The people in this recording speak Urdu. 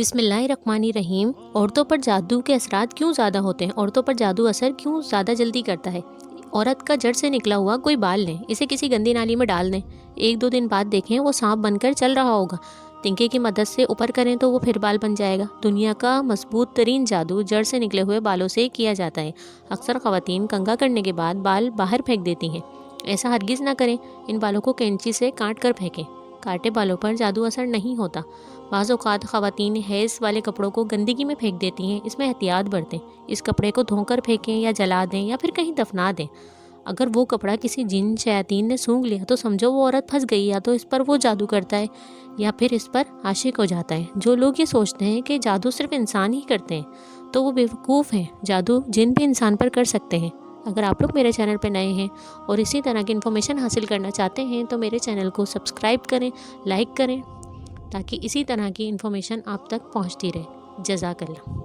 بسم اللہ الرحمن الرحیم۔ عورتوں پر جادو کے اثرات کیوں زیادہ ہوتے ہیں؟ عورتوں پر جادو اثر کیوں زیادہ جلدی کرتا ہے؟ عورت کا جڑ سے نکلا ہوا کوئی بال لیں، اسے کسی گندی نالی میں ڈال دیں، 1-2 دن بعد دیکھیں وہ سانپ بن کر چل رہا ہوگا۔ تنکے کی مدد سے اوپر کریں تو وہ پھر بال بن جائے گا۔ دنیا کا مضبوط ترین جادو جڑ سے نکلے ہوئے بالوں سے کیا جاتا ہے۔ اکثر خواتین کنگھا کرنے کے بعد بال باہر پھینک دیتی ہیں۔ ایسا ہرگز نہ کریں، ان بالوں کو کینچی سے کاٹ کر پھینکیں۔ کاٹے بالوں پر جادو اثر نہیں ہوتا۔ بعض اوقات خواتین حیض والے کپڑوں کو گندگی میں پھینک دیتی ہیں، اس میں احتیاط برتیں۔ اس کپڑے کو دھو کر پھینکیں یا جلا دیں یا پھر کہیں دفنا دیں۔ اگر وہ کپڑا کسی جن شیاطین نے سونگھ لیا تو سمجھو وہ عورت پھنس گئی، یا تو اس پر وہ جادو کرتا ہے یا پھر اس پر عاشق ہو جاتا ہے۔ جو لوگ یہ سوچتے ہیں کہ جادو صرف انسان ہی کرتے ہیں تو وہ بیوقوف ہیں، جادو جن بھی انسان پر کر سکتے ہیں۔ اگر آپ لوگ میرے چینل پہ نئے ہیں اور اسی طرح کی انفارمیشن حاصل کرنا چاہتے ہیں تو میرے چینل کو سبسکرائب کریں، لائک کریں، تاکہ اسی طرح کی انفارمیشن آپ تک پہنچتی رہے۔ جزاک اللہ۔